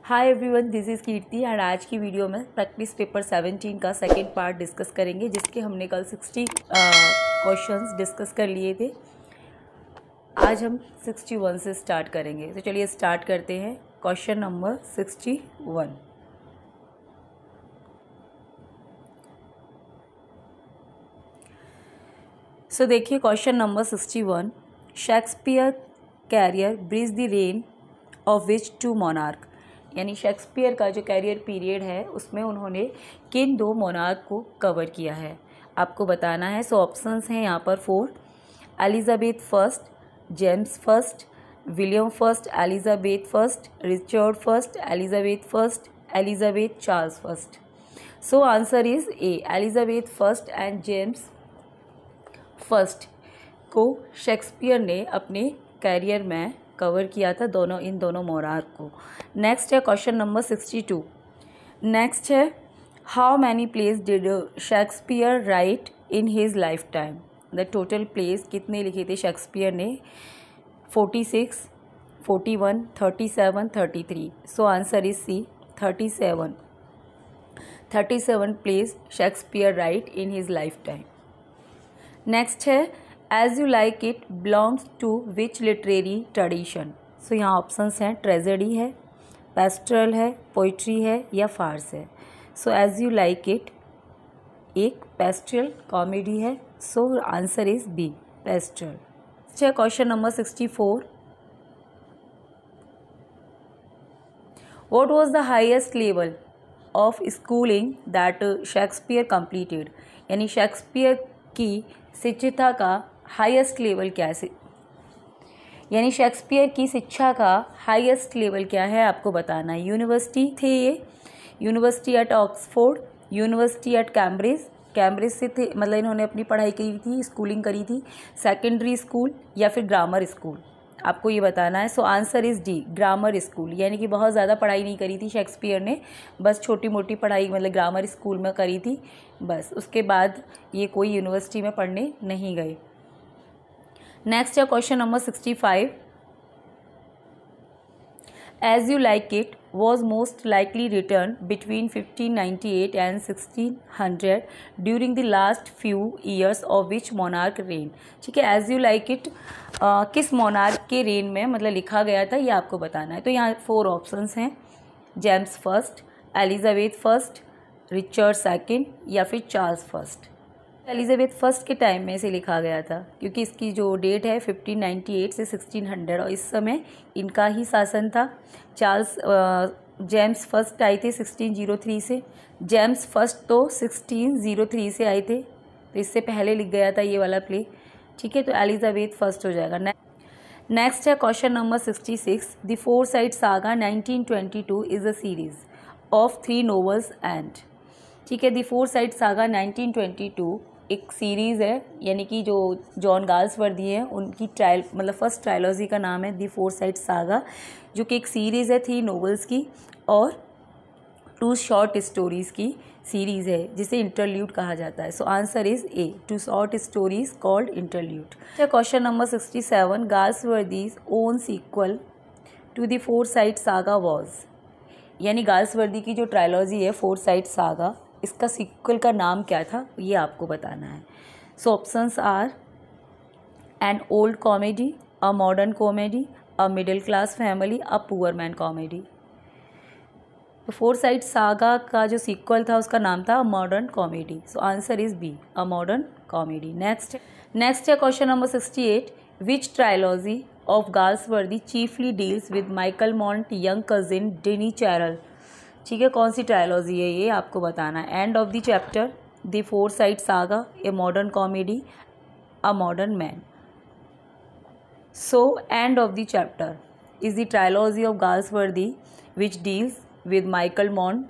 Hi everyone, this is कीर्ति और आज की वीडियो में प्रैक्टिस पेपर 17 का सेकेंड पार्ट डिस्कस करेंगे, जिसके हमने कल 60 क्वेश्चंस डिस्कस कर लिए थे। आज हम 61 से स्टार्ट करेंगे। तो चलिए स्टार्ट करते हैं। Question number 61। सो देखिए question number 61। Shakespeare career bridge the reign of which two monarch, यानी शेक्सपियर का जो कैरियर पीरियड है उसमें उन्होंने किन दो मोनार्क को कवर किया है, आपको बताना है। सो ऑप्शंस हैं यहाँ पर 4। Elizabeth first, James first, William first, Elizabeth first, Richard first, Elizabeth first, Elizabeth Charles first. So answer is A, Elizabeth first and James first को शेक्सपियर ने अपने कैरियर में कवर किया था, इन दोनों मोनार्क को। नेक्स्ट है क्वेश्चन नंबर 62। नेक्स्ट है how many plays did Shakespeare write in his lifetime. The total plays कितने लिखे थे शेक्सपियर ने? 46, 41, 37, 33। So answer is C, 37। 37 plays Shakespeare write in his lifetime. Next है as you like it belongs to which literary tradition. So यहाँ options हैं, tragedy है, पेस्ट्रल है, poetry है या फार्स है। So as you like it एक pastoral comedy है। So answer is B, pastoral. Question number 64। What was the highest level of schooling that Shakespeare completed, यानी शेक्सपियर की शिक्षिता का हाईएस्ट लेवल क्या है, यानी शेक्सपियर की शिक्षा का हाईएस्ट लेवल क्या है आपको बताना है। यूनिवर्सिटी थे ये, university at Oxford, university at Cambridge से थे, मतलब इन्होंने अपनी पढ़ाई करी थी, स्कूलिंग करी थी, सेकेंडरी स्कूल या फिर ग्रामर स्कूल, आपको ये बताना है। So answer is D, grammar school, यानी कि बहुत ज़्यादा पढ़ाई नहीं करी थी शेक्सपियर ने, बस छोटी मोटी पढ़ाई मतलब ग्रामर स्कूल में करी थी बस, उसके बाद ये कोई यूनिवर्सिटी में पढ़ने नहीं गए। नेक्स्ट है question number 65। As you like it was most likely written between 1598 and 1600 during the last few years of which monarch reign। ठीक है, एज यू लाइक इट किस मोनार्क के रेन में मतलब लिखा गया था, ये आपको बताना है। तो यहाँ 4 ऑप्शंस हैं, James first, Elizabeth first, Richard second या फिर चार्ल्स फर्स्ट। एलिजाबेथ फर्स्ट के टाइम में इसे लिखा गया था, क्योंकि इसकी जो डेट है 1598 से 1600 और इस समय इनका ही शासन था। जेम्स फर्स्ट आए थे 1603 से, जेम्स फर्स्ट तो 1603 से आए थे, तो इससे पहले लिख गया था ये वाला प्ले। ठीक है, तो एलिजाबेथ फर्स्ट हो जाएगा। नेक्स्ट है question number 66। The Forsyte saga 1922 is a series of 3 novels and. ठीक है, द फोरसाइट सागा 1922 एक सीरीज़ है, यानी कि जो जॉन गाल्सवर्दी है उनकी मतलब फर्स्ट ट्रायलॉजी का नाम है द फोरसाइट सागा, जो कि एक सीरीज़ है 3 नोवेल्स की और 2 शॉर्ट स्टोरीज़ की सीरीज़ है, जिसे इंटरल्यूड कहा जाता है। So answer is A, 2 short stories called interlude. Question number 67। Galsworthy's own sequel to the Forsyte saga was, यानी गाल्सवर्दी की जो ट्रायलॉजी है फोरसाइट सागा, इसका सीक्वल का नाम क्या था, ये आपको बताना है। So options are an old comedy, a modern comedy, a middle class family, a poor man comedy. तो फोरसाइट सागा का जो सीक्वल था उसका नाम था modern comedy. So answer is B, a modern comedy. Next है question number 68। Which trilogy of Galsworthy chiefly deals with Michael Mont young cousin Dinny Cherrell. ठीक है, कौन सी ट्रायलॉजी है ये आपको बताना है। And of the chapter, the Forsyte saga, a modern comedy, a modern man. So and of the chapter is the trilogy of Galsworthy which deals with Michael Mont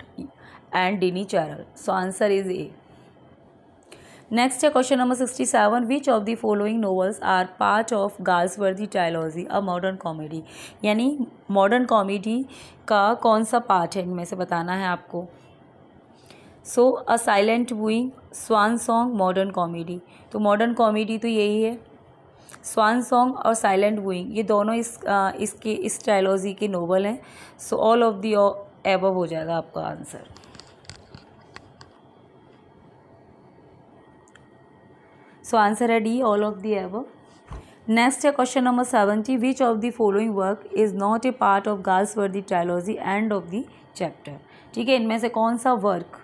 and Denny Charles। So answer is A। Next है question number 67। Which of the following novels are part of Galsworthy trilogy, a modern comedy। यानी modern comedy का कौन सा part है इनमें से बताना है आपको। So a silent wooing, swan song, modern comedy. तो मॉडर्न कॉमेडी तो यही है, स्वान सॉन्ग और साइलेंट वूइंग ये दोनों इस ट्रायलॉजी के नोवेल हैं। So all of the above हो जाएगा आपका आंसर। सो आंसर है D, all of the above. Next है question number 70, which of the following work is not a part of Galsworthy trilogy end of the chapter. ठीक है, इनमें से कौन सा वर्क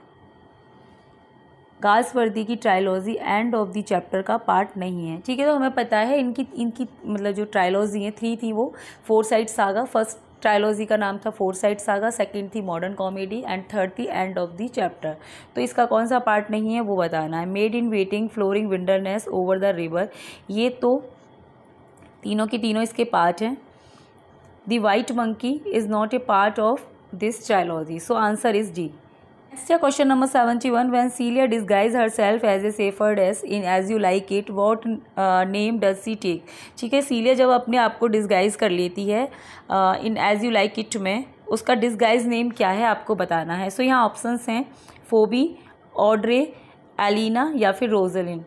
गाल्सवर्दी की trilogy end of the chapter का part नहीं है। ठीक है, तो हमें पता है इनकी इनकी मतलब जो ट्रायलॉजी है 3 थी, वो 4 साइड सागा। फर्स्ट ट्रायलॉजी का नाम था 4 साइड सागा, सेकंड थी मॉडर्न कॉमेडी एंड थर्ड थी एंड ऑफ द चैप्टर। तो इसका कौन सा पार्ट नहीं है वो बताना है। Maid in waiting, flowering wilderness, over the river, ये तो तीनों की तीनों इसके पार्ट हैं। The white monkey is not a part of this trilogy, so answer is D. Next है question number 71, when Celia disguise herself as a shepherdess in As You Like It, what name does she take। ठीक है, सीलिया जब अपने आप को disguise कर लेती है इन एज यू लाइक इट में, उसका डिस्गाइज नेम क्या है आपको बताना है। सो यहाँ ऑप्शंस हैं फोबी, ऑड्रे, एलिना या फिर Rosalind.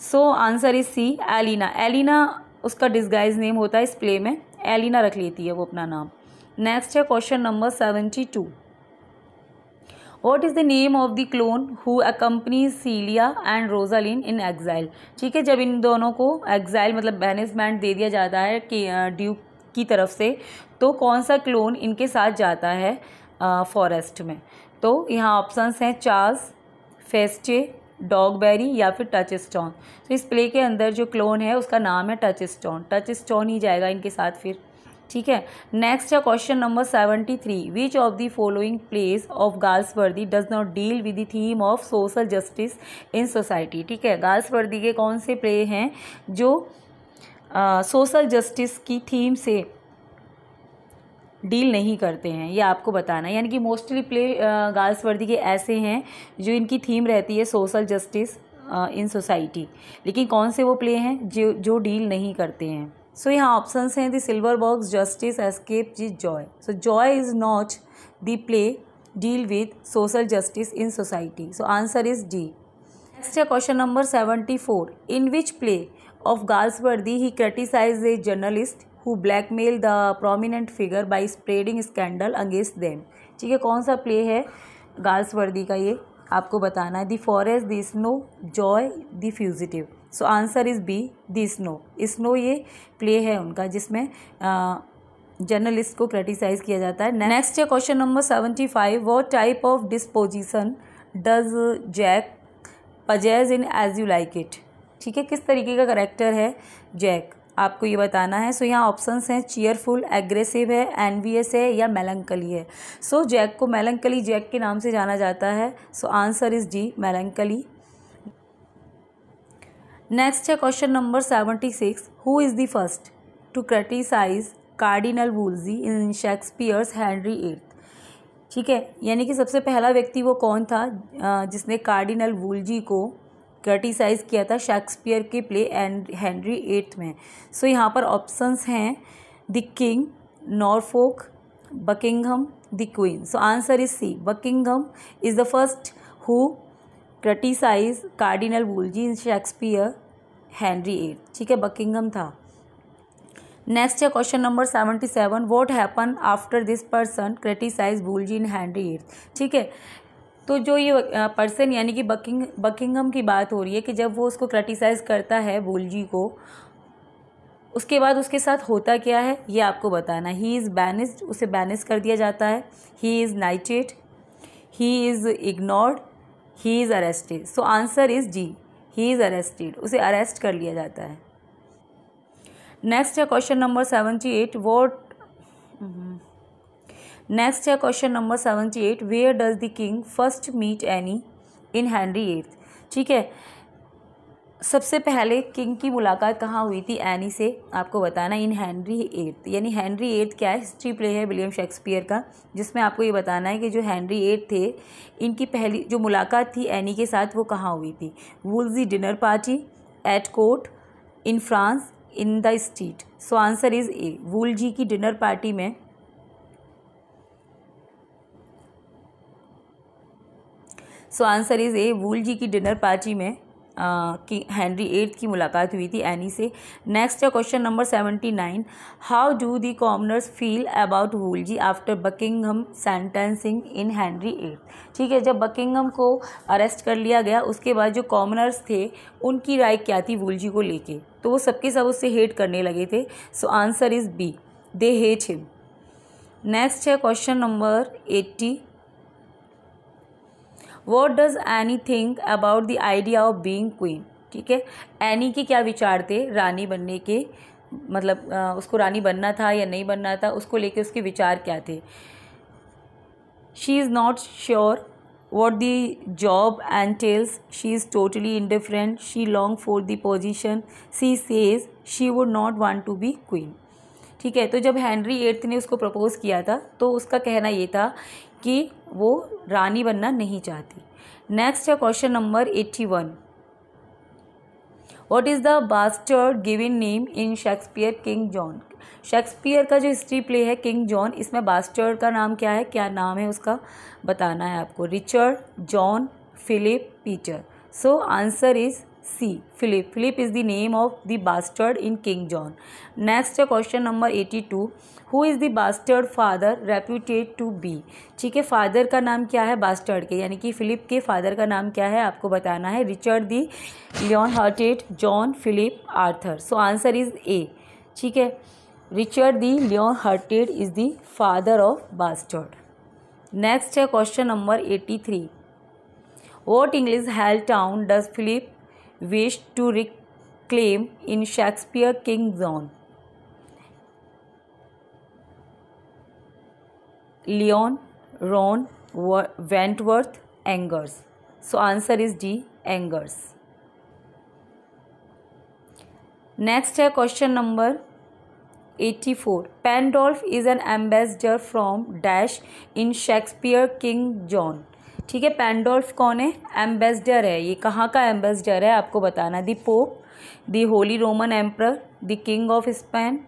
So answer is C, Aliena. Aliena उसका डिस्गाइज नेम होता है इस प्ले में, एलिना रख लेती है वो अपना नाम। नेक्स्ट है question number 72, What is the name of the clone who accompanies Celia and Rosalind in exile। ठीक है, जब इन दोनों को एग्जाइल मतलब बैनिशमेंट दे दिया जाता है कि ड्यूक की तरफ से, तो कौन सा क्लोन इनके साथ जाता है फॉरेस्ट में। तो यहाँ ऑप्शंस हैं चार्ल्स, फेस्टे, डॉगबेरी या फिर टच स्टोन। तो इस प्ले के अंदर जो क्लोन है उसका नाम है टच स्टोन। टच स्टोन ही जाएगा इनके साथ फिर। ठीक है, नेक्स्ट है question number 73, which of the following place of Galsworthy does not deal with the theme of social justice in society. ठीक है, गाल्सवर्दी के कौन से प्ले हैं जो सोशल जस्टिस की थीम से डील नहीं करते हैं, ये आपको बताना है। यानी कि मोस्टली प्ले गाल्सवर्दी के ऐसे हैं जो इनकी थीम रहती है सोशल जस्टिस इन सोसाइटी, लेकिन कौन से वो प्ले हैं जो डील नहीं करते हैं। सो यहाँ ऑप्शंस हैं the silver box, justice, escape, जी, joy. So joy is not the play deal with social justice in society, so answer is D. Next है question number 74, in which play of Galsworthy he criticize a journalist who blackmail the prominent figure by spreading scandal against them. ठीक है, कौन सा play है Galsworthy का, ये आपको बताना है। The forest, the snow, joy, the fugitive. So answer is B, the snow. Snow ये प्ले है उनका जिसमें जर्नलिस्ट को क्रिटिसाइज किया जाता है। नेक्स्ट है question number 75, what type of disposition does Jaques possess in as you like it. ठीक है, किस तरीके का करेक्टर है जैक, आपको ये बताना है। सो यहाँ ऑप्शंस हैं चीयरफुल, एग्रेसिव है, एनवियस है या मेलंकली है। सो जैक को मेलंकली जैक के नाम से जाना जाता है। So answer is D, melancholy. Next है question number 76, who is the first to criticize Cardinal Wolsey in Shakespeare's Henry eight. ठीक है, यानी कि सबसे पहला व्यक्ति वो कौन था जिसने कार्डिनल वुल्जी को क्रिटिसाइज़ किया था शेक्सपियर के प्ले हेनरी एट में। सो यहाँ पर ऑप्शंस हैं the king, Norfolk, Buckingham, the queen. So answer is C, Buckingham is the first who criticize Cardinal Wolsey in Shakespeare Henry eight. ठीक है, बकिंगहम था। नेक्स्ट है question number 77, what happen after this person criticize Wolsey in Henry eight. ठीक है, तो जो ये person यानी कि बकिंगहम की बात हो रही है कि जब वो उसको क्रिटिसाइज करता है वुल्जी को, उसके बाद उसके साथ होता क्या है ये आपको बताना। ही इज़ बैनिस्ड, उसे बैनिश कर दिया जाता है। He is knighted, he is ignored, he is arrested. So answer is G, he is arrested, उसे अरेस्ट कर लिया जाता है। नेक्स्ट है क्वेश्चन नंबर 78, नेक्स्ट है question number 78, where does the king first meet Anne in Henry eight. ठीक है, सबसे पहले किंग की मुलाकात कहाँ हुई थी एनी से, आपको बताना इन हेनरी एट। यानी हेनरी एट क्या है, हिस्ट्री प्ले है विलियम शेक्सपियर का, जिसमें आपको ये बताना है कि जो हेनरी एट थे इनकी पहली जो मुलाकात थी एनी के साथ वो कहाँ हुई थी। Wolsey dinner party, at court, in France, in the street. So answer is A, Wolsey की डिनर पार्टी में। सो आंसर इज ए, वुल्जी की डिनर पार्टी में कि हेनरी एट्थ की मुलाकात हुई थी एनी से। नेक्स्ट है question number 79, how do the commoners feel about Wolsey after Buckingham sentencing in Henry eighth. ठीक है, जब बकिंगहम को अरेस्ट कर लिया गया उसके बाद जो कॉमनर्स थे उनकी राय क्या थी वुलजी को लेके, तो वो सबके सब उससे हेट करने लगे थे। So answer is B, they hate him. Next है question number 80, what does Anne think about the idea of being queen. ठीक है, एनी के क्या विचार थे रानी बनने के, मतलब उसको रानी बनना था या नहीं बनना था, उसको लेके उसके विचार क्या थे। She is not sure what the job entails, she is totally indifferent, she long for the position, she says she would not want to be queen। ठीक है, तो जब हेनरी एट्थ ने उसको प्रपोज किया था तो उसका कहना ये था कि वो रानी बनना नहीं चाहती। नेक्स्ट है question number 81, what is the bastard given name in Shakespeare King John. Shakespeare का जो हिस्ट्री प्ले है किंग जॉन, इसमें बास्टर्ड का नाम क्या है, क्या नाम है उसका बताना है आपको। Richard, John, Philip, Peter. So answer is C, Philip. Philip is the name of the bastard in King John. Next है question number 82, who is the bastard father reputed to be. ठीक है, फादर का नाम क्या है bastard के, यानी कि फिलिप के फादर का नाम क्या है आपको बताना है। Richard the Lionhearted, John, Philip, Arthur. So answer is A. ठीक है, Richard the Lionhearted is the father of bastard. Next है question number 83, what English held town does Philip wish to reclaim in Shakespeare King John. Lyon, Rouen, Wentworth, Angers. So answer is D, Angers. Next है question number 84, Pandulph is an ambassador from dash in Shakespeare King John. ठीक है, पेंडोल्फ कौन है, ambassador है, ये कहाँ का ambassador है आपको बताना। The pope, the Holi Roman emperor, the king of Spain.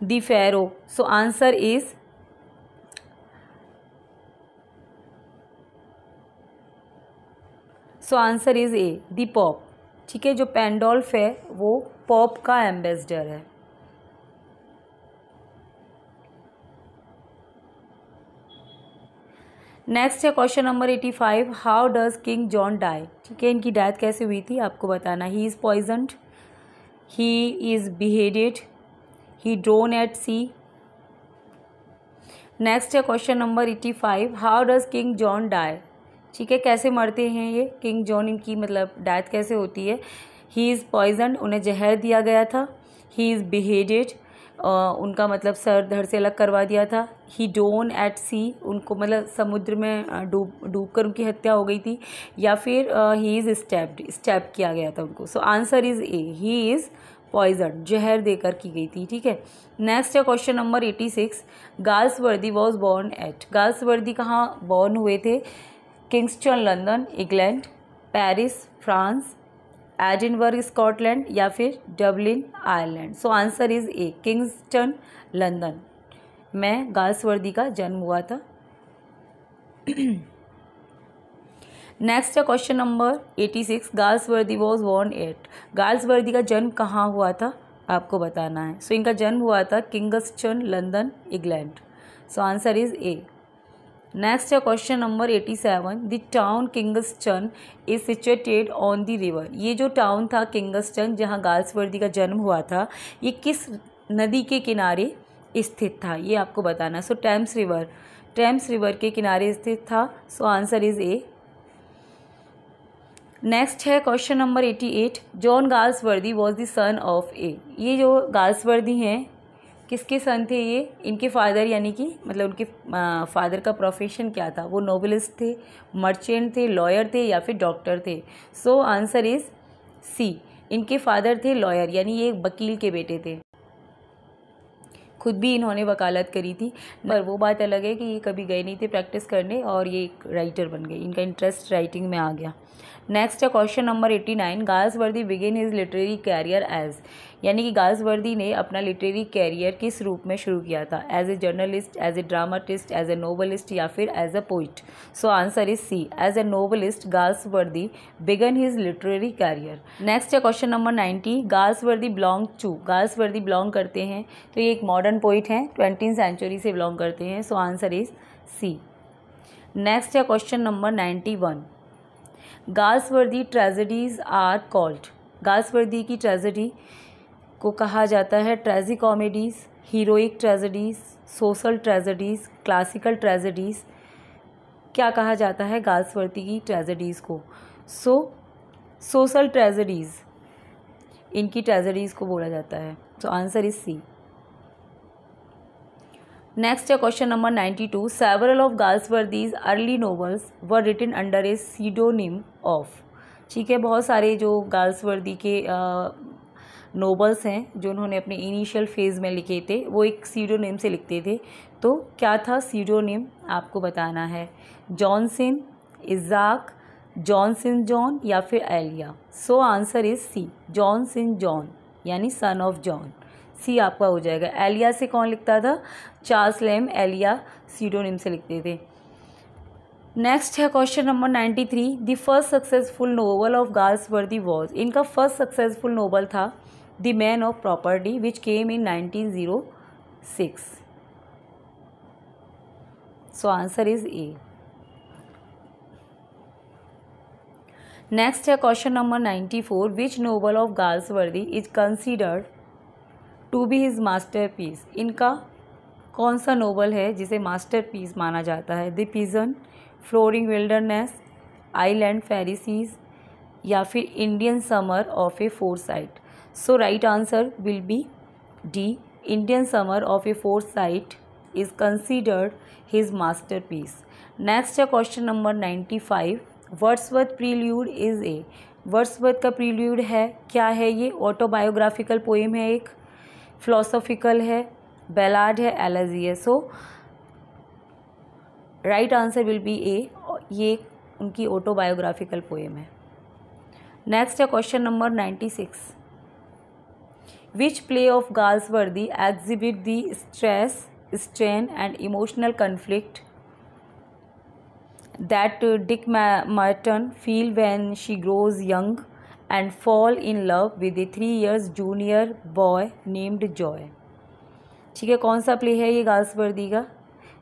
the pharaoh। so answer is a, the pope। ठीक है, जो पेंडोल्फ है वो पॉप का एम्बेसडर है। नेक्स्ट है question number 85, how does King John die. ठीक है, इनकी डेथ कैसे हुई थी आपको बताना। He is poisoned, he is beheaded, he drowned at sea. Next है question number 85, how does King John die. ठीक है, कैसे मरते हैं ये किंग जॉन, इनकी मतलब डेथ कैसे होती है। ही इज़ पॉइजन्ड, उन्हें जहर दिया गया था। ही इज़ बिहेडेड, उनका मतलब सर धड़ से अलग करवा दिया था। ही ड्रोन एट सी, उनको मतलब समुद्र में डूब कर उनकी हत्या हो गई थी। या फिर ही इज़ स्टैब किया गया था उनको। So answer is A, he is poison, जहर देकर की गई थी। ठीक है, नेक्स्ट है question number 86, Galsworthy was born at. Galsworthy कहाँ बॉर्न हुए थे। Kingston London England, Paris France, Edinburgh Scotland, या फिर Dublin Ireland. So answer is A, Kingston London में गाल्सवर्दी का जन्म हुआ था। नेक्स्ट है question number 86, Galsworthy was born at. Galsworthy का जन्म कहाँ हुआ था आपको बताना है। सो इनका जन्म हुआ था Kingston London England. So answer is A. Next है question number 87, the town Kingston is situated on the river. ये जो टाउन था किंगस्टन जहाँ गाल्सवर्दी का जन्म हुआ था, ये किस नदी के किनारे स्थित था ये आपको बताना। सो टेम्स रिवर के किनारे स्थित था। So answer is A. Next है question number 88, John Galsworthy was the son of a. ये जो गाल्सवर्दी हैं किसके सन थे ये, इनके फादर यानी कि मतलब उनके फादर का प्रोफेशन क्या था। वो नोबलिस्ट थे, मर्चेंट थे, लॉयर थे, या फिर डॉक्टर थे। सो आंसर इज सी, इनके फादर थे लॉयर, यानी ये एक वकील के बेटे थे। खुद भी इन्होंने वकालत करी थी, पर वो बात अलग है कि ये कभी गए नहीं थे प्रैक्टिस करने और ये एक राइटर बन गए, इनका इंटरेस्ट राइटिंग में आ गया। नेक्स्ट है question number 89, Galsworthy begin his literary career as, यानी कि गाल्सवर्दी ने अपना लिटरेरी कैरियर किस रूप में शुरू किया था, as a journalist, as a dramatist, as a novelist या फिर as a poet. So answer is C, as a novelist Galsworthy began his literary career. Next है question number 90, Galsworthy belong to, Galsworthy belong करते हैं, तो ये एक modern poet हैं, 20वीं century से बिलोंग करते हैं। So answer is C. Next है question number 91, Galsworthy tragedies are called, Galsworthy की ट्रेजेडी को कहा जाता है tragicomedies, heroic tragedies, social tragedies, classical tragedies. क्या कहा जाता है गाल्सवर्दी की ट्रेजेडीज़ को? सोशल ट्रेजेडीज़ इनकी ट्रेजेडीज़ को बोला जाता है। तो आंसर इज सी। नेक्स्ट है question number 92, several of Galsworthy's early novels were written under a pseudonym of. ठीक है, बहुत सारे जो गाल्सवर्दी के नोवेल्स हैं जो उन्होंने अपने इनिशियल फेज़ में लिखे थे वो एक सीडोनिम से लिखते थे। तो क्या था सीडोनिम, आपको बताना है। जॉनसन, इज़ाक, जॉनसन जॉन या फिर Elia. So answer is C, Johnson John यानी सन ऑफ जॉन। सी आपका हो जाएगा। एलिया से कौन लिखता था? चार्ल्स लेम एलिया सीडोनिम से लिखते थे। नेक्स्ट है question number 93, the first successful novel of Galsworthy was, इनका फर्स्ट सक्सेसफुल नोवेल था the man of property which came in 1906। So answer is A. Next है question number 94, which novel of Galsworthy is considered to be his masterpiece, इनका कौन सा novel है जिसे masterpiece माना जाता है? The pigeon, flowering wilderness, island Pharisees या फिर Indian summer of a Forsyte. So right answer will be D, Indian summer of a Forsyte is considered his masterpiece. Next है question number 95, Wordsworth prelude is a, Wordsworth का prelude है, क्या है ये? Autobiographical poem है, एक philosophical है, ballad है, एलेजी है। सो राइट आंसर विल बी ए, ये उनकी ऑटोबायोग्राफिकल पोएम है। नेक्स्ट है question number 96, which play of Galsworthy exhibit the stress, strain and emotional conflict that Dick Merton feel when she grows young and fall in love with a 3 years junior boy named Joy। ठीक है, कौन सा play है ये Galsworthy का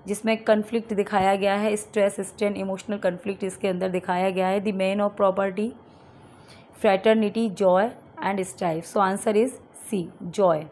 जिसमें conflict दिखाया गया है, स्ट्रेस, स्ट्रेन, इमोशनल कन्फ्लिक्ट इसके अंदर दिखाया गया है? The man of property, fraternity, joy and strife. So answer is C, joy.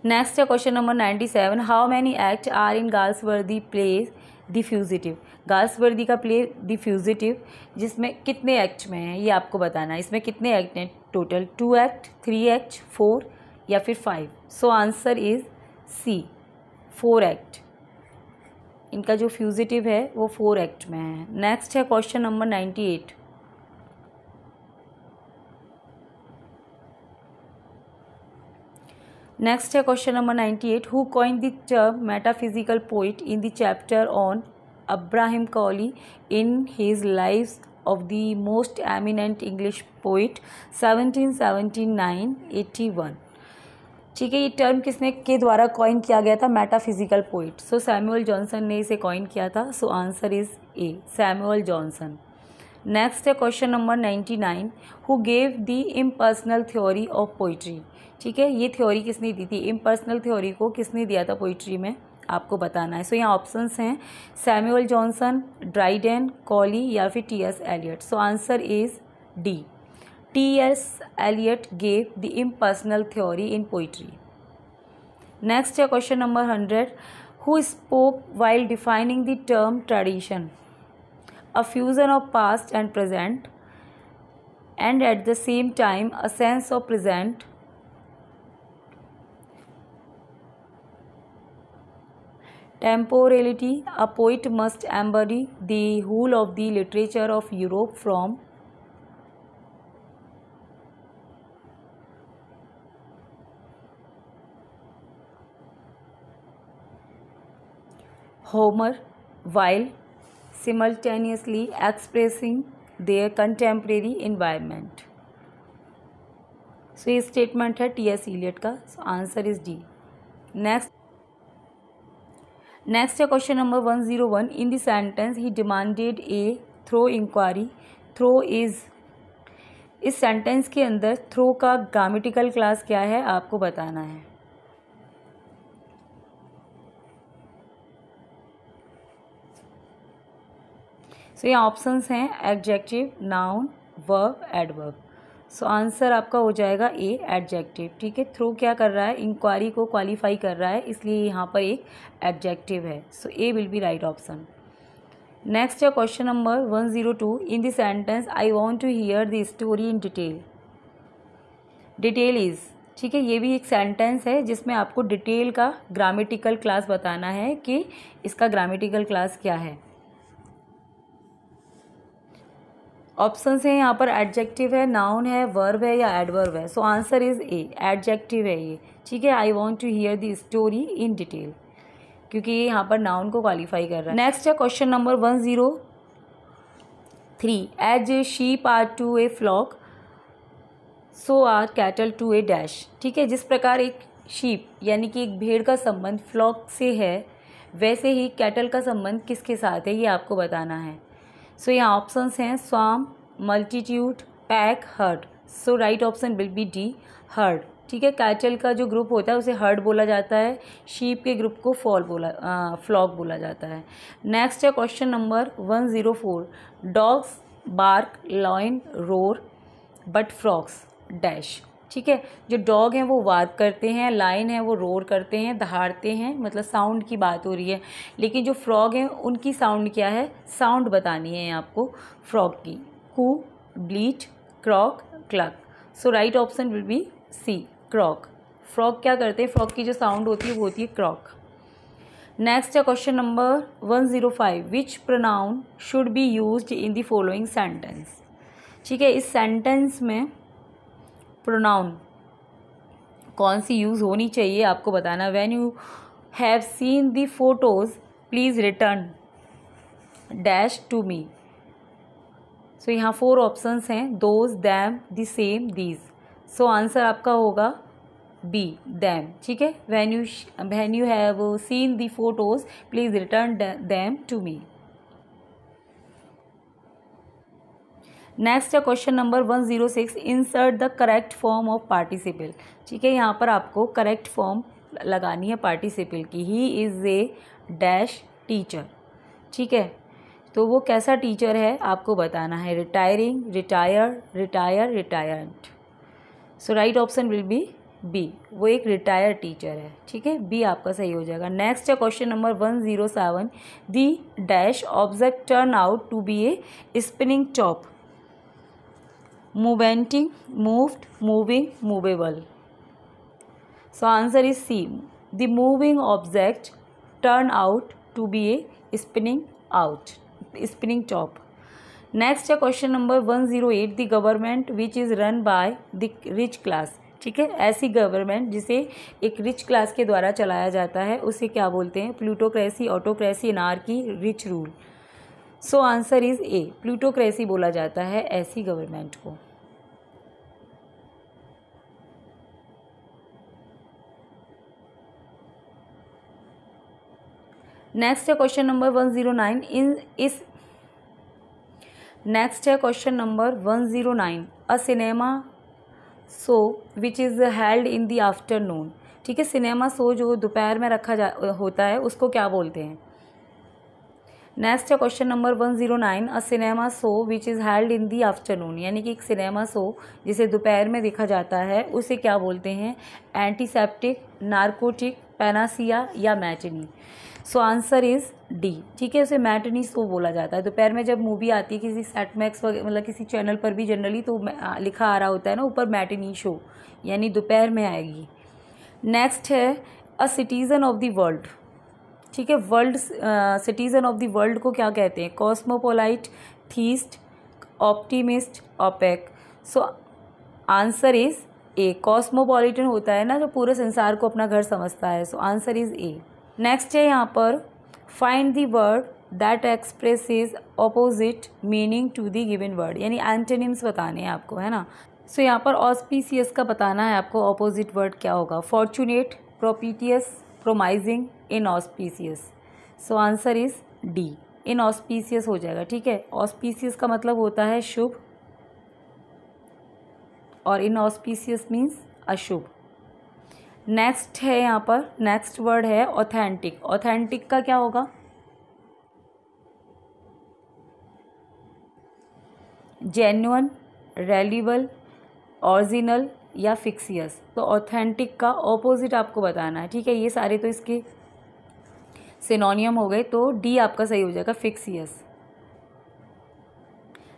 Next है question number 97, how many act are in Galsworthy plays the fugitive, Galsworthy का प्ले द फ्यूजिटिव जिसमें कितने act में है ये आपको बताना है। इसमें कितने एक्ट हैं टोटल? 2 एक्ट, 3 एक्ट, 4 या फिर 5। So answer is C, 4 act. इनका जो फ्यूजिटिव है वो 4 एक्ट में है। नेक्स्ट है क्वेश्चन नंबर 98, नेक्स्ट है question number 98, who coined the term metaphysical poet in the chapter on Abraham Cowley in his lives of the most eminent English poet 1779-81। ठीक है, ये टर्म किसने के द्वारा कॉइन किया गया था? Metaphysical poet. So Samuel Johnson ने इसे कॉइन किया था। So answer is A, Samuel Johnson. Next है question number 99, who gave the impersonal theory of poetry. ठीक है, ये थ्योरी किसने दी थी? इम्पर्सनल थ्योरी को किसने दिया था पोइट्री में, आपको बताना है। सो यहाँ ऑप्शंस हैं सैमुअल जॉनसन, ड्राइडेन, कॉली या फिर T S. Eliot. So answer is D, T S. Eliot gave the impersonal theory in poetry. Next है question number 100, who spoke while defining the term tradition, a fusion of past and present and at the same time a sense of present temporality. A poet must embody the whole of the literature of Europe from Homer while simultaneously expressing their contemporary environment. So ये statement है T S. Eliot का. So answer is D. Next है question number 101. In the sentence he demanded a thorough inquiry. Thorough is, इस sentence के अंदर throw का grammatical class क्या है आपको बताना है. सो ये ऑप्शंस हैं एडजेक्टिव, नाउन, वर्ब, एडवर्ब. सो आंसर आपका हो जाएगा ए एडजेक्टिव. ठीक है, थ्रो क्या कर रहा है, इंक्वायरी को क्वालिफाई कर रहा है, इसलिए यहाँ पर एक एडजेक्टिव है. So A will be right option. Next है question number 102. In the sentence I want to hear the story in detail. Detail is, ठीक है, ये भी एक सेंटेंस है जिसमें आपको डिटेल का ग्रामेटिकल क्लास बताना है कि इसका ग्रामेटिकल क्लास क्या है. ऑप्शंस हैं यहाँ पर एडजेक्टिव है, नाउन है, वर्ब है या एडवर्ब है. So answer is A adjective है ये. ठीक है, I want to hear the story in detail, क्योंकि ये यहाँ पर नाउन को क्वालिफाई कर रहा है. नेक्स्ट है question number 103. As sheep are to a flock so are cattle to a dash. ठीक है, जिस प्रकार एक शीप यानी कि एक भेड़ का संबंध फ्लॉक से है, वैसे ही कैटल का संबंध किसके साथ है ये आपको बताना है. सो यहाँ ऑप्शंस हैं swarm, multitude, pack, herd. So right option will be D, herd. ठीक है, कैटल का जो ग्रुप होता है उसे हर्ड बोला जाता है, शीप के ग्रुप को फ्लॉक बोला जाता है. नेक्स्ट है question number 104. Dogs bark, lion, roar, but frogs dash. ठीक है, जो डॉग हैं वो वार्क करते हैं, लाइन है वो रोर करते हैं, दहाड़ते हैं, मतलब साउंड की बात हो रही है. लेकिन जो फ्रॉग हैं उनकी साउंड क्या है, साउंड बतानी है आपको फ्रॉग की. Coo, bleat, croak, cluck. So right option will be C, croak. Frog क्या करते हैं, फ्रॉग की जो साउंड होती है वो होती है क्रॉक. नेक्स्ट है question number 105. Which pronoun should be used in the following sentence. ठीक है, इस सेंटेंस में प्रोनाउन कौन सी यूज़ होनी चाहिए आपको बताना. When you have seen the photos please return dash to me. So यहाँ 4 ऑप्शंस हैं, those, them, the same, these. So answer आपका होगा बी, दैम. ठीक है, when you have seen the photos please return them to me. Next है question number 106. Insert the correct form of participle. ठीक है, यहाँ पर आपको करेक्ट फॉर्म लगानी है पार्टिसिपल की. He is a dash teacher. ठीक है, तो वो कैसा टीचर है आपको बताना है. Retiring, retired, retire, retirement. So right option will be B, वो एक रिटायर्ड टीचर है. ठीक है, बी आपका सही हो जाएगा. नेक्स्ट है question number 107. The dash object turn out to be a spinning top. Moventing, moved, moving, movable. So answer is C. The moving object turn out to be a spinning top. Next है question number 108. The government which is run by the rich class. ठीक है, ऐसी government जिसे एक rich class के द्वारा चलाया जाता है उसे क्या बोलते हैं. Plutocracy, autocracy, anarchy, rich rule. So answer is A, plutocracy बोला जाता है ऐसी गवर्नमेंट को. नेक्स्ट है क्वेश्चन नंबर 109. नेक्स्ट है question number 109. A cinema show which is held in the afternoon. ठीक है, सिनेमा शो जो दोपहर में होता है उसको क्या बोलते हैं. नेक्स्ट है question number 109. A cinema show which is held in the afternoon, यानी कि एक सिनेमा शो जिसे दोपहर में देखा जाता है उसे क्या बोलते हैं. एंटीसेप्टिक, नारकोटिक, पैनासिया या matinee. So answer is D. ठीक है, उसे मैटिनी शो बोला जाता है. दोपहर में जब मूवी आती है किसी सेट मैक्स मतलब किसी चैनल पर भी जनरली तो लिखा आ रहा होता है ना ऊपर मैटिनी शो, यानी दोपहर में आएगी. नेक्स्ट है a citizen of the world. ठीक है, world citizen of the world को क्या कहते हैं. Cosmopolite, theist, optimist, opaque. So answer is A. Cosmopolitan होता है ना जो पूरे संसार को अपना घर समझता है. So answer is a. Next है यहाँ पर find the word that expresses opposite meaning to the given word, यानी एंटोनिम्स बताने हैं आपको, है ना। सो यहाँ पर ऑस्पिशियस का बताना है आपको ऑपोजिट वर्ड क्या होगा। Fortunate, propitious, promising, inauspicious. So answer is D, inauspicious हो जाएगा। ठीक है, ऑस्पिशियस का मतलब होता है शुभ और इनऑस्पिशियस मीन्स अशुभ। नेक्स्ट है यहाँ पर, नेक्स्ट वर्ड है ऑथेंटिक। ऑथेंटिक का क्या होगा? जेन्युइन, रेलिबल, ओरिजिनल या फिक्सियस। तो ऑथेंटिक का ऑपोजिट आपको बताना है। ठीक है, ये सारे तो इसके सिनोनियम हो गए, तो डी आपका सही हो जाएगा, फिक्सियस।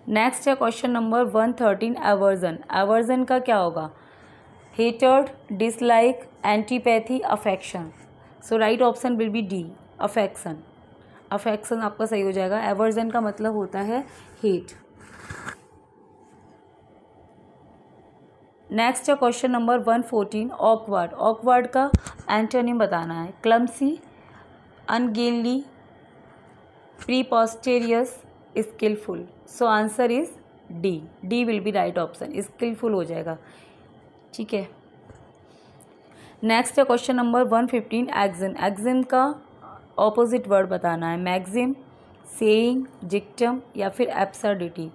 नेक्स्ट है क्वेश्चन नंबर 113, एवर्जन। एवर्जन का क्या होगा? Hatred, dislike, antipathy, affection. So right option will be D, affection. Affection आपका सही हो जाएगा। एवर्जन का मतलब होता है हेट। नेक्स्ट है क्वेश्चन नंबर 114, ऑकवर्ड। ऑकवर्ड का एंटोनिम बताना है। Clumsy, ungainly, preposterous, skilful. So answer is D, D will be right option, skilful हो जाएगा। ठीक है, नेक्स्ट है क्वेश्चन नंबर 115, एक्जिम। एक्जिम का ऑपोजिट वर्ड बताना है। मैक्सिम, सेइंग, डिक्टम या फिर absurdity.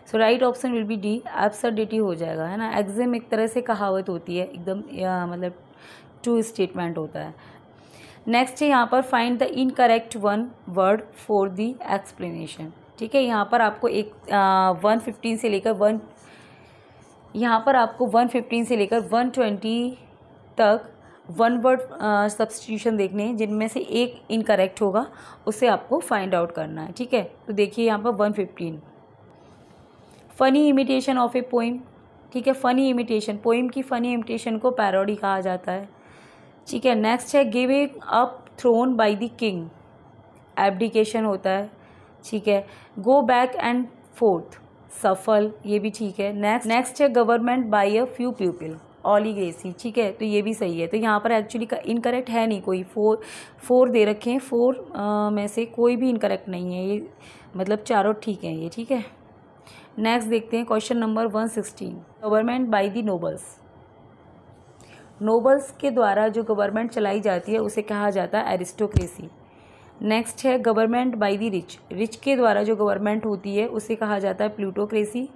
So right option will be D, absurdity हो जाएगा, है ना। एक्जिम एक तरह से कहावत होती है, एकदम मतलब ट्रू स्टेटमेंट होता है। नेक्स्ट है यहाँ पर find the incorrect one word for the explanation. ठीक है, यहाँ पर आपको 115 से लेकर 120 तक वन वर्ड सब्स्टिट्यूशन देखने हैं, जिनमें से एक इनकरेक्ट होगा, उसे आपको फाइंड आउट करना है। ठीक है, तो देखिए यहाँ पर 115, funny imitation of a poem. ठीक है, फ़नी इमिटेशन, पोइम की फ़नी इमिटेशन को पैरोडी कहा जाता है। ठीक है, नेक्स्ट है giving up throne by the king, abdication होता है। ठीक है, गो बैक एंड फोर्थ, सफल, ये भी ठीक है। नेक्स्ट है government by a few people, oligarchy. ठीक है, तो ये भी सही है। तो यहाँ पर एक्चुअली इनकरेक्ट है नहीं कोई, फोर दे रखे हैं, फोर में से कोई भी इनकरेक्ट नहीं है, ये मतलब चारों ठीक हैं ये। ठीक है, नेक्स्ट देखते हैं question number 116, government by the nobles. Nobles के द्वारा जो गवर्नमेंट चलाई जाती है उसे कहा जाता है एरिस्टोक्रेसी। नेक्स्ट है government by the rich. Rich के द्वारा जो गवर्नमेंट होती है उसे कहा जाता है प्लूटोक्रेसी।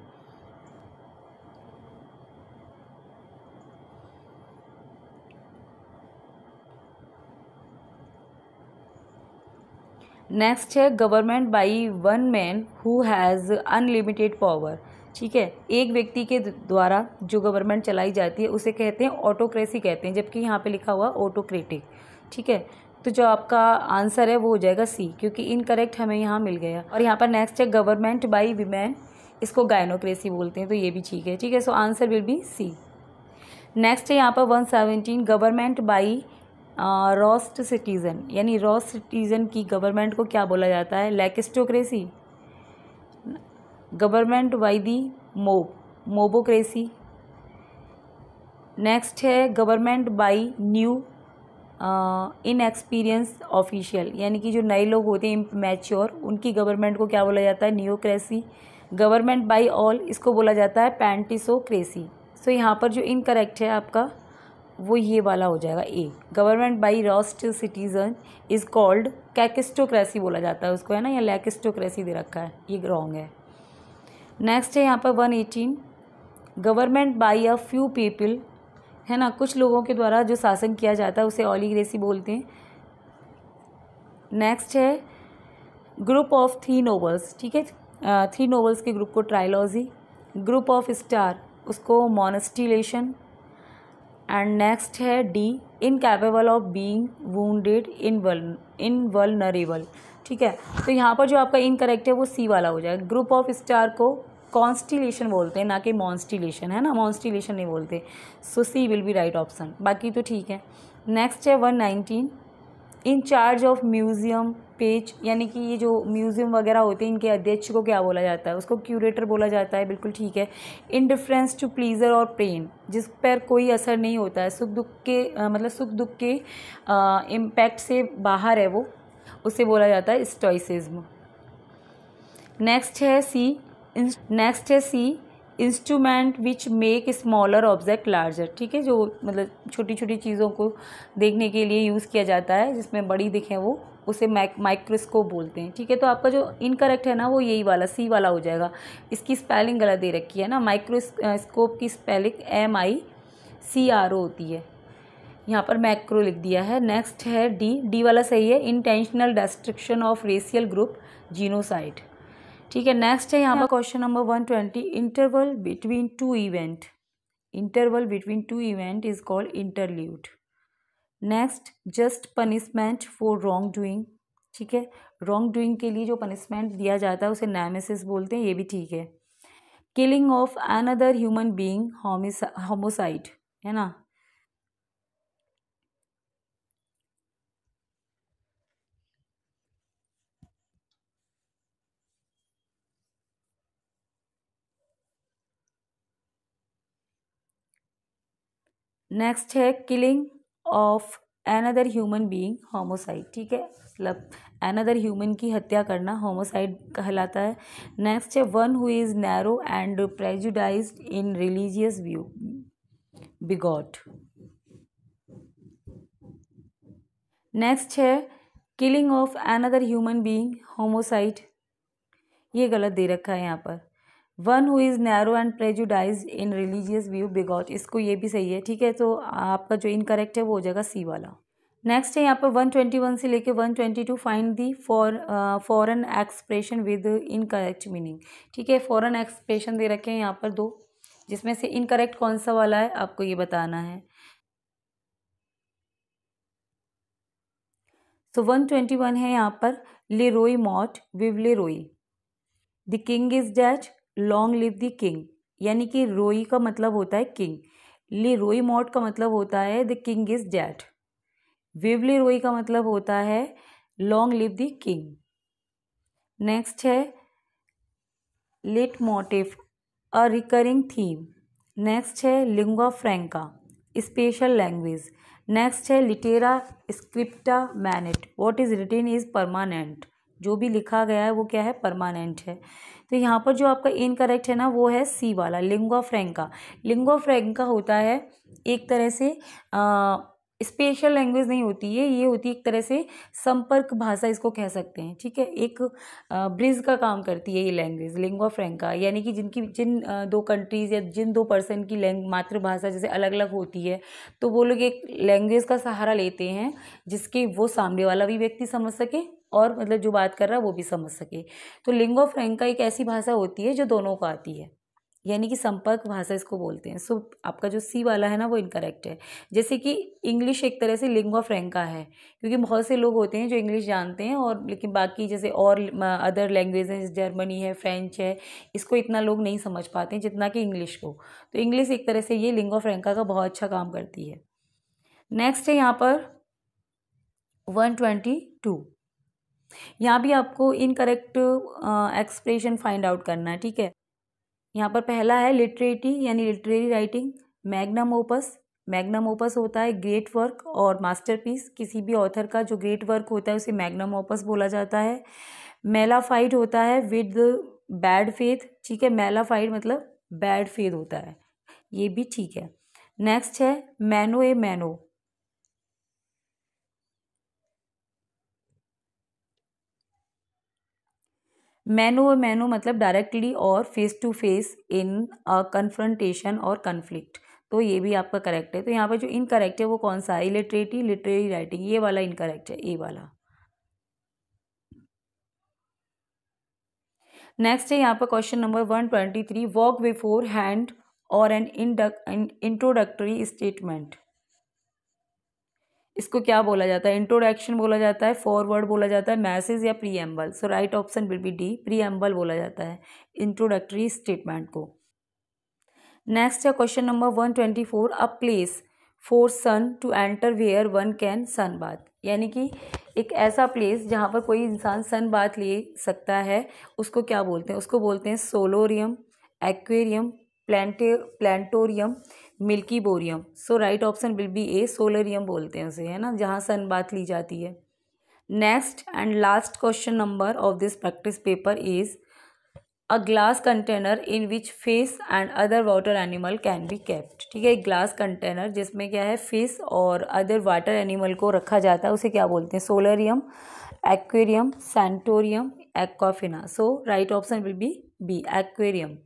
नेक्स्ट है government by one man who has unlimited power. ठीक है, एक व्यक्ति के द्वारा जो गवर्नमेंट चलाई जाती है उसे कहते हैं ऑटोक्रेसी कहते हैं, जबकि यहाँ पे लिखा हुआ ऑटोक्रेटिक। ठीक है, तो जो आपका आंसर है वो हो जाएगा सी, क्योंकि इनकरेक्ट हमें यहाँ मिल गया। और यहाँ पर नेक्स्ट है गवर्नमेंट बाय वीमेन, इसको गायनोक्रेसी बोलते हैं, तो ये भी ठीक है। ठीक है, so answer will be C. Next है यहाँ पर 117, गवर्नमेंट बाय रोस्ट सिटीज़न, यानी रोस्ट सिटीज़न की गवर्नमेंट को क्या बोला जाता है? Kakistocracy. Government by the mob, mobocracy. Next है government by new inexperience official, यानी कि जो नए लोग होते हैं इम्पैच्योर, उनकी गवर्नमेंट को क्या बोला जाता है? न्यूक्रेसी। गवर्नमेंट बाय ऑल, इसको बोला जाता है पैंटिसोक्रेसी। सो यहाँ पर जो इनकरेक्ट है आपका वो ये वाला हो जाएगा A, government by worst citizen is called kakistocracy बोला जाता है उसको, है ना, या लैकिस्टोक्रेसी दे रखा है, ये रॉन्ग है। नेक्स्ट है यहाँ पर 118, government by a few people, है ना, कुछ लोगों के द्वारा जो शासन किया जाता है उसे ऑलिगेसी बोलते हैं। नेक्स्ट है ग्रुप ऑफ 3 नोबल्स। ठीक है, 3 नोबल्स के ग्रुप को ट्राइलॉजी। ग्रुप ऑफ स्टार, उसको मोनस्टिलेशन। एंड नेक्स्ट है D, incapable of being wounded, invulnerable. ठीक है, तो यहाँ पर जो आपका इनकरेक्ट है वो सी वाला हो जाएगा। ग्रुप ऑफ स्टार को कॉन्स्टिलेशन बोलते हैं, ना कि मॉन्स्टिलेशन, है ना, मॉन्स्टिलेशन नहीं बोलते। सो सी विल बी राइट ऑप्शन, बाकी तो ठीक है। नेक्स्ट है 119, in charge of museum page, यानी कि ये जो म्यूजियम वगैरह होते हैं इनके अध्यक्ष को क्या बोला जाता है? उसको क्यूरेटर बोला जाता है, बिल्कुल ठीक है। इनडिफरेंस टू प्लीजर और पेन, जिस पर कोई असर नहीं होता है, सुख दुख के मतलब सुख दुख के इम्पैक्ट से बाहर है वो, उसे बोला जाता है स्टोइसिज्म। नेक्स्ट है C instrument which make smaller object larger. ठीक है, जो मतलब छोटी छोटी चीज़ों को देखने के लिए यूज़ किया जाता है, जिसमें बड़ी दिखें वो, उसे माइक्रोस्कोप बोलते हैं। ठीक है, तो आपका जो इनकरेक्ट है ना वो यही वाला सी वाला हो जाएगा। इसकी स्पेलिंग गलत दे रखी है ना, माइक्रोस्कोप की स्पेलिंग MICRO होती है, यहाँ पर मैक्रो लिख दिया है। नेक्स्ट है डी वाला सही है, intentional destruction of racial group, genocide. ठीक है, नेक्स्ट है यहाँ पर question number 120, interval between two event. Interval between two event is called interlude. Next, just punishment for wrong doing. ठीक है, रॉन्ग डूइंग के लिए जो पनिशमेंट दिया जाता है उसे नेमेसिस बोलते हैं, ये भी ठीक है। Killing of another human being, homicide, है ना। नेक्स्ट है killing of another human being, homicide. ठीक है, मतलब अनदर ह्यूमन की हत्या करना होमोसाइड कहलाता है। नेक्स्ट है one who is narrow and prejudiced in religious view, bigot. Next है killing of another human being, homicide, ये गलत दे रखा है यहाँ पर। One who is narrow and prejudiced in religious view, bigot, इसको ये भी सही है। ठीक है, तो आपका जो इनकरेक्ट है वो हो जाएगा सी वाला। नेक्स्ट है यहाँ पर 121 से लेके 122, find the foreign expression with incorrect meaning. ठीक है, फॉरेन एक्सप्रेशन दे रखे हैं यहाँ पर दो, जिसमें से इनकरेक्ट कौन सा वाला है आपको ये बताना है। तो 121 है यहाँ पर, लेरोई मॉट विव लेरोई, the king is dead, long live the king. यानी कि रोई का मतलब होता है किंग, लेरोई मॉट का मतलब होता है द किंग इज डेड, विव लेरोई का मतलब होता है long live the king. Next है leitmotif, a recurring theme. Next है lingua franca, special language. Next है लिटेरा स्क्रिप्टा मैनेट, what is written is permanent, जो भी लिखा गया है वो क्या है, परमानेंट है। तो यहाँ पर जो आपका इनकरेक्ट है ना वो है सी वाला, लिंगुआ फ्रैंका। लिंगुआ फ्रैंका होता है एक तरह से स्पेशल लैंग्वेज नहीं होती है, ये होती है एक तरह से संपर्क भाषा, इसको कह सकते हैं। ठीक है, एक ब्रिज का काम करती है ये लैंग्वेज, लिंगुआ फ्रैंका। यानी कि जिन दो कंट्रीज या जिन दो पर्सन की मातृभाषा जैसे अलग अलग होती है, तो वो लोग एक लैंग्वेज का सहारा लेते हैं जिसके वो सामने वाला भी व्यक्ति समझ सके और मतलब जो बात कर रहा है वो भी समझ सके। तो लिंगुआ फ्रैंका एक ऐसी भाषा होती है जो दोनों को आती है, यानी कि संपर्क भाषा इसको बोलते हैं। सो आपका जो सी वाला है ना वो इनकरेक्ट है। जैसे कि इंग्लिश एक तरह से लिंगुआ फ्रैंका है, क्योंकि बहुत से लोग होते हैं जो इंग्लिश जानते हैं और लेकिन बाकी जैसे और अदर लैंग्वेज हैं, जर्मनी है, फ्रेंच है, इसको इतना लोग नहीं समझ पाते हैं जितना कि इंग्लिश को। तो इंग्लिश एक तरह से ये लिंगुआ फ्रैंका का बहुत अच्छा काम करती है। नेक्स्ट है यहाँ पर 122, यहाँ भी आपको इनकरेक्ट एक्सप्रेशन फाइंड आउट करना है। ठीक है, यहाँ पर पहला है लिटरेटी यानी literary writing, magnum opus. Magnum opus होता है ग्रेट वर्क और मास्टरपीस, किसी भी ऑथर का जो ग्रेट वर्क होता है उसे मैग्नम ओपस बोला जाता है। मेलाफाइड होता है विद बैड फेथ। ठीक है, मेलाफाइड मतलब बैड फेथ होता है, ये भी ठीक है। नेक्स्ट है मैनो ए मैनो, मैनो मतलब डायरेक्टली और face to face in a confrontation और कन्फ्लिक्ट, तो ये भी आपका करेक्ट है। तो यहाँ पर जो इनकरेक्ट है वो कौन सा है, इलिटरेटी लिटरेरी राइटिंग, ये वाला इनकरेक्ट है, ए वाला। नेक्स्ट है यहाँ पर question number 123, walk before hand और एन इंट्रोडक्टरी स्टेटमेंट, इसको क्या बोला जाता है, इंट्रोडक्शन बोला जाता है, फॉरवर्ड बोला जाता है, मैसेज या preamble. So right option will be D, preamble बोला जाता है इंट्रोडक्टरी स्टेटमेंट को। नेक्स्ट है question number 124, a place for sun to enter where one can sun bath, यानी कि एक ऐसा प्लेस जहाँ पर कोई इंसान सन बाथ ले सकता है, उसको क्या बोलते हैं, उसको बोलते हैं सोलोरियम, एक्वेरियम, प्लांटोरियम, मिल्की बोरियम। So right option will be A, solarium बोलते हैं उसे, है ना, जहाँ सन बाथ ली जाती है। Next and last question number of this practice paper is a glass container in which fish and other water animal can be kept. ठीक है, एक ग्लास कंटेनर जिसमें क्या है, फिश और अदर वाटर एनिमल को रखा जाता है, उसे क्या बोलते हैं, solarium, aquarium, sanatorium, Aquafina. So right option will be B, aquarium.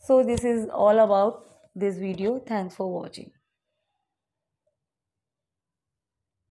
So this is all about this video. Thanks for watching.